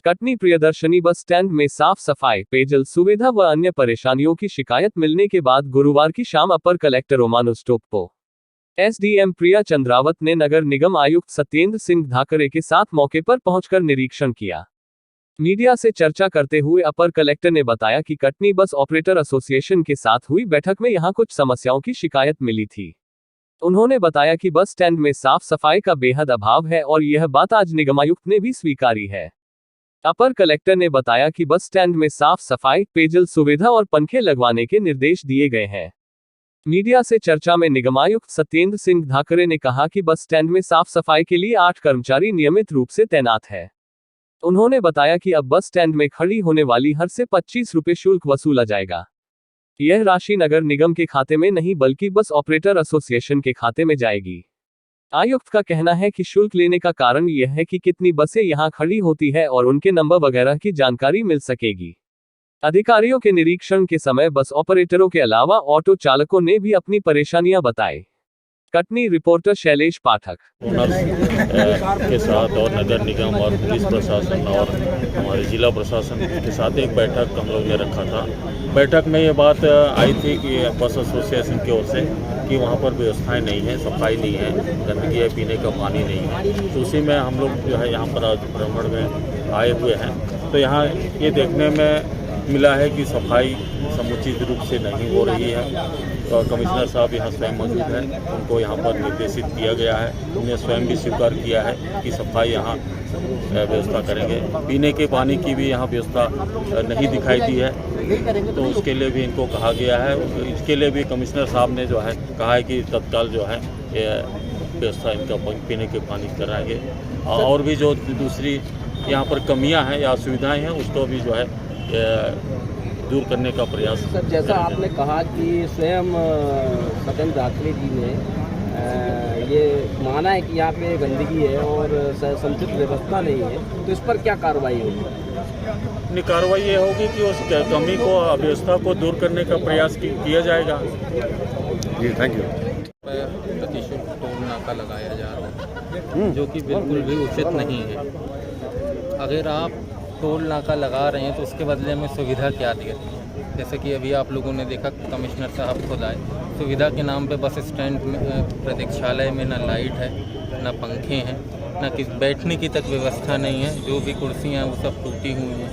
Katni Priyadarshini bus stand में साफ सफाई, पेयजल सुविधा व अन्य परेशानियों की शिकायत मिलने के बाद गुरुवार की शाम अपर कलेक्टर ओमानुस टोप्पो, एसडीएम प्रिया चंद्रावत ने नगर निगम आयुक्त सत्येंद्र सिंह धाकरे के साथ मौके पर पहुंचकर निरीक्षण किया। मीडिया से चर्चा करते हुए अपर कलेक्टर ने बताया कि कटनी बस ऑपरेटर एसोसिएशन के साथ हुई बैठक में यहां कुछ समस्याओं की शिकायत मिली थी। उन्होंने बताया कि बस स्टैंड में साफ सफाई का बेहद अभाव है और यह बात आज निगमायुक्त ने भी स्वीकारी है। अपर कलेक्टर ने बताया कि बस स्टैंड में साफ सफाई, पेयजल सुविधा और पंखे लगवाने के निर्देश दिए गए हैं। मीडिया से चर्चा में निगमायुक्त सत्येंद्र सिंह धाकरे ने कहा कि बस स्टैंड में साफ सफाई के लिए 8 कर्मचारी नियमित रूप से तैनात है। उन्होंने बताया कि अब बस स्टैंड में खड़ी होने वाली हर से 25 रुपये शुल्क वसूला जाएगा। यह राशि नगर निगम के खाते में नहीं बल्कि बस ऑपरेटर एसोसिएशन के खाते में जाएगी। आयुक्त का कहना है कि शुल्क लेने का कारण यह है कि कितनी बसें यहां खड़ी होती है और उनके नंबर वगैरह की जानकारी मिल सकेगी। अधिकारियों के निरीक्षण के समय बस ऑपरेटरों के अलावा ऑटो चालकों ने भी अपनी परेशानियां बताई। कटनी रिपोर्टर शैलेश पाठक। ओनर्स के साथ और नगर निगम और पुलिस प्रशासन और हमारे जिला प्रशासन के साथ एक बैठक हम लोग ने रखा था। बैठक में ये बात आई थी कि बस एसोसिएशन की ओर से कि वहाँ पर व्यवस्थाएं नहीं है, सफाई नहीं है, गंदगी है, पीने का पानी नहीं है। तो उसी में हम लोग जो है यहाँ पर आज भ्रमण में आए हुए हैं। तो यहाँ ये देखने में मिला है कि सफाई समुचित रूप से नहीं हो रही है। तो कमिश्नर साहब यहाँ स्वयं मौजूद हैं, उनको यहाँ पर निर्देशित किया गया है। उन्हें स्वयं भी स्वीकार किया है कि सफाई यहाँ व्यवस्था करेंगे। पीने के पानी की भी यहाँ व्यवस्था नहीं दिखाई दी है, तो उसके लिए भी इनको कहा गया है। इसके लिए भी कमिश्नर साहब ने जो है कहा है कि तत्काल जो है व्यवस्था इनका पीने के पानी कराएंगे। और भी जो दूसरी यहाँ पर कमियाँ हैं या असुविधाएँ हैं उसको भी जो है दूर करने का प्रयास। सर, जैसा आपने कहा कि स्वयं सत्येंद्र धाकरे जी ने ये माना है कि यहाँ पे गंदगी है और समुचित व्यवस्था नहीं है, तो इस पर क्या कार्रवाई होगी? कार्रवाई ये होगी कि उस कमी को, अव्यवस्था को दूर करने का प्रयास किया जाएगा। जी, थैंक यू। प्रतिशुल्क टोल नाका लगाया जा रहा है जो कि बिल्कुल भी उचित नहीं है। अगर आप टोल नाका लगा रहे हैं तो उसके बदले में सुविधा क्या दी है? जैसे कि अभी आप लोगों ने देखा कमिश्नर साहब खुद आए, सुविधा के नाम पे बस स्टैंड में, प्रतीक्षालय में ना लाइट है, ना पंखे हैं, ना कि बैठने की तक व्यवस्था नहीं है। जो भी कुर्सियाँ हैं वो सब टूटी हुई हैं,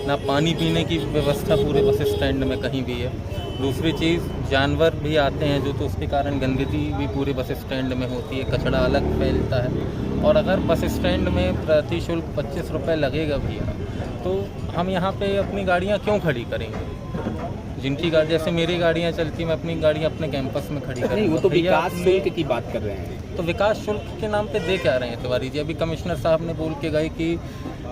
ना पानी पीने की व्यवस्था पूरे बस स्टैंड में कहीं भी है। दूसरी चीज़, जानवर भी आते हैं जो, तो उसके कारण गंदगी भी पूरे बस स्टैंड में होती है, कचरा अलग फैलता है। और अगर बस स्टैंड में प्रति शुल्क 25 रुपये लगेगा भैया, तो हम यहाँ पे अपनी गाड़ियाँ क्यों खड़ी करेंगे? जिनकी गाड़ी, जैसे मेरी गाड़ियाँ चलती, मैं अपनी गाड़ियाँ अपने कैंपस में खड़ी करूँगा। वो तो विकास शुल्क की बात कर रहे हैं। तो विकास शुल्क के नाम पे दे क्या रहे हैं तिवारी जी? अभी कमिश्नर साहब ने बोल के गए कि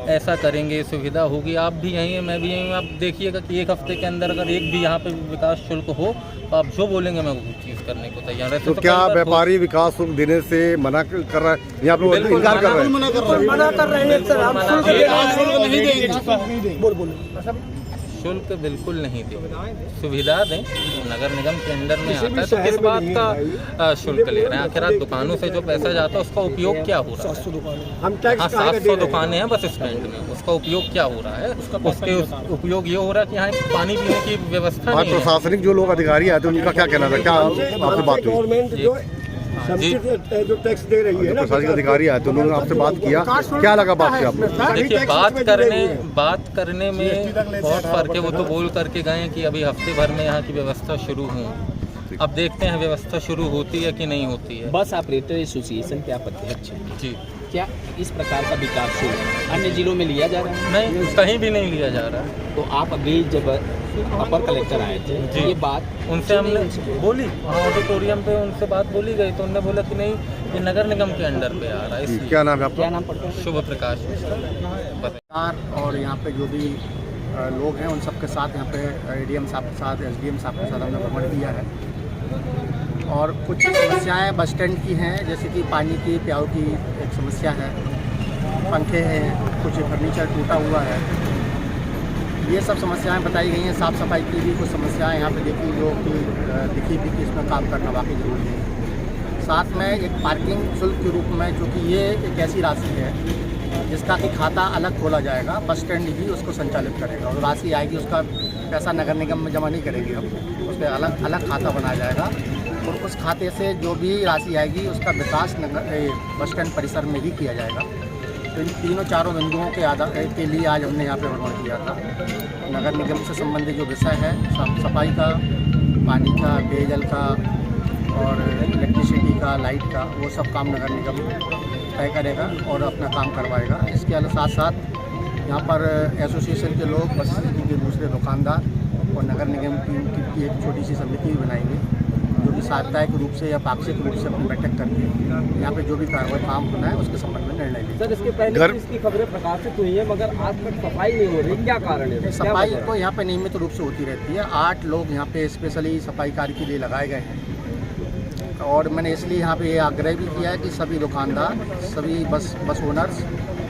ऐसा करेंगे, सुविधा होगी। आप भी यहीं हैं, मैं भी यहीं हूँ। आप देखिएगा कि एक हफ्ते के अंदर अगर एक भी यहाँ पे विकास शुल्क हो तो आप जो बोलेंगे मैं वो चीज़ करने को तैयार है। तो क्या व्यापारी विकास शुल्क देने से मना कर रहा है या आप लोग इनकार कर रहे हैं? मना कर रहे हैं। शुल्क बिल्कुल नहीं देंगे, सुविधा दें। नगर निगम के अंडर में आता है तो किस बात का शुल्क ले रहे हैं? आखिर आप दुकानों से जो पैसा जाता है उसका उपयोग क्या हो रहा है? हाँ, 700 दुकानें हैं बस स्टैंड में, उसका उपयोग क्या हो रहा है? उसके उपयोग ये हो रहा है कि यहाँ पानी पीने की व्यवस्था नहीं है। प्रशासनिक जो लोग अधिकारी आते हैं उनका क्या कहना था? क्या आपसे बात हुई? जो टैक्स दे रही है, प्रशासनिक अधिकारी आए तो उन्होंने आपसे बात किया, क्या लगा बात से आपको? देखिए, बात करने में बहुत फर्क है। वो तो बोल करके गए कि अभी हफ्ते भर में यहाँ की व्यवस्था शुरू हो। अब देखते हैं व्यवस्था शुरू होती है कि नहीं होती है। बस ऑपरेटर एसोसिएशन के आप अध्यक्ष हैं जी। क्या इस प्रकार का विकास शुल्क अन्य जिलों में लिया जा रहा है? नहीं, कहीं भी नहीं लिया जा रहा है। तो आप अभी जब अपर कलेक्टर आए थे जी, ये बात उनसे हमने बोली, ऑडिटोरियम पे उनसे बात बोली गई तो उन्होंने बोला कि नहीं, ये नगर निगम के अंडर पे आ रहा है। इसलिए। क्या नाम है आपका? क्या नाम पड़ता है? शुभ प्रकाश। और यहाँ पे जो भी लोग हैं उन सबके साथ, यहाँ पे एडीएम साहब के साथ, एसडीएम साहब के साथ हमने भ्रमण किया है। और कुछ समस्याएं बस स्टैंड की हैं, जैसे कि पानी की, प्याऊ की एक समस्या है, पंखे हैं, कुछ फर्नीचर टूटा हुआ है, ये सब समस्याएं बताई गई हैं। साफ़ सफाई की भी कुछ समस्याएं यहाँ पे देखी जो कि दिखी भी कि इसमें काम करना वाकई ज़रूरी है। साथ में एक पार्किंग शुल्क के रूप में, जो कि ये एक ऐसी राशि है जिसका कि खाता अलग खोला जाएगा, बस स्टैंड ही उसको संचालित करेगा और राशि आएगी उसका पैसा नगर निगम में जमा नहीं करेंगे हम, उस पर अलग अलग खाता बनाया जाएगा और उस खाते से जो भी राशि आएगी उसका विकास बस स्टैंड परिसर में ही किया जाएगा। तो इन तीनों चारों बिंदुओं के लिए आज हमने यहाँ पे भ्रमण किया था। नगर निगम से संबंधित जो विषय है, सफाई का, पानी का, पेयजल का और इलेक्ट्रिसिटी का, लाइट का, वो सब काम नगर निगम तय करेगा और अपना काम करवाएगा। इसके साथ साथ यहाँ पर एसोसिएशन के लोग, बस के दूसरे दुकानदार और नगर निगम की एक छोटी सी समिति भी बनाएंगे जो कि साप्ताहिक रूप से या पाक्षिक रूप से अपनी बैठक करके यहाँ पे जो भी कार्रवाई काम होना है उसके संबंध में निर्णय लेंगे। सर, इसके पहले भी इसकी खबरें प्रकाशित हुई है मगर आज तक सफाई नहीं हो रही, क्या कारण है? सफाई तो यहाँ पे नियमित रूप से होती रहती है। 8 लोग यहाँ पे स्पेशली सफाई कार्य के लिए लगाए गए हैं और मैंने इसलिए यहाँ पे ये आग्रह भी किया है कि सभी दुकानदार, सभी बस ओनर्स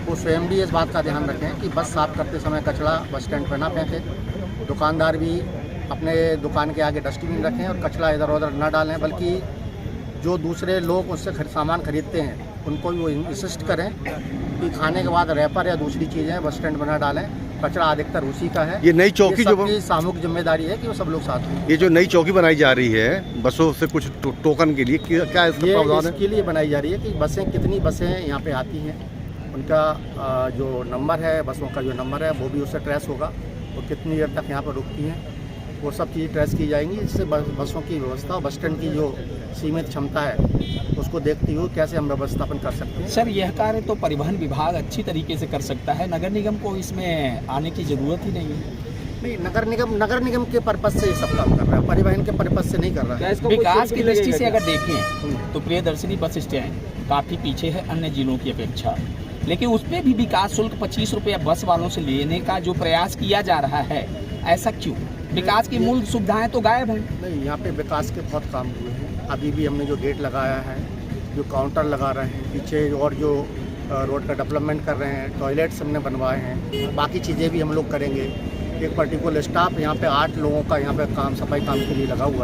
को स्वयं भी इस बात का ध्यान रखें कि बस साफ करते समय कचरा बस स्टैंड पर ना फेंकें। दुकानदार भी अपने दुकान के आगे डस्टबिन रखें और कचरा इधर उधर ना डालें, बल्कि जो दूसरे लोग उससे सामान खरीदते हैं उनको भी वो इंसिस्ट करें कि खाने के बाद रैपर या दूसरी चीज़ें बस स्टैंड पर ना डालें। कचरा अधिकतर उसी का है। ये नई चौकी जो सामूहिक जिम्मेदारी है कि वो सब लोग साथ हों। ये जो नई चौकी बनाई जा रही है बसों से कुछ टोकन के लिए, क्या इसका प्रावधान है? इसके लिए बनाई जा रही है कि बसें, कितनी बसें यहाँ पे आती हैं, उनका जो नंबर है, बसों का जो नंबर है वो भी उससे ट्रेस होगा, वो कितनी देर तक यहाँ पर रुकती हैं, वो सब चीज़ ट्रेस की जाएंगी। इससे बसों की व्यवस्था, बस स्टैंड की जो सीमित क्षमता है उसको देखते हुए कैसे हम व्यवस्थापन कर सकते हैं। सर, यह कार्य तो परिवहन विभाग अच्छी तरीके से कर सकता है, नगर निगम को इसमें आने की ज़रूरत ही नहीं है। नहीं, नगर निगम के पर्पज से ये सब काम कर रहा है, परिवहन के पर्पज से नहीं कर रहा है। विकास की दृष्टि से अगर देखें तो प्रियदर्शनी बस स्टैंड काफ़ी पीछे है अन्य जिलों की अपेक्षा, लेकिन उस पर भी विकास शुल्क 25 रुपये बस वालों से लेने का जो प्रयास किया जा रहा है, ऐसा क्यों? विकास की मूल सुविधाएं तो गायब हैं। नहीं, यहाँ पे विकास के बहुत काम हुए हैं। अभी भी हमने जो गेट लगाया है, जो काउंटर लगा रहे हैं पीछे, और जो रोड का डेवलपमेंट कर रहे हैं, टॉयलेट्स हमने बनवाए हैं, बाकी चीज़ें भी हम लोग करेंगे। एक पर्टिकुलर स्टाफ यहाँ पे 8 लोगों का यहाँ पे काम, सफाई काम के लिए लगा हुआ है।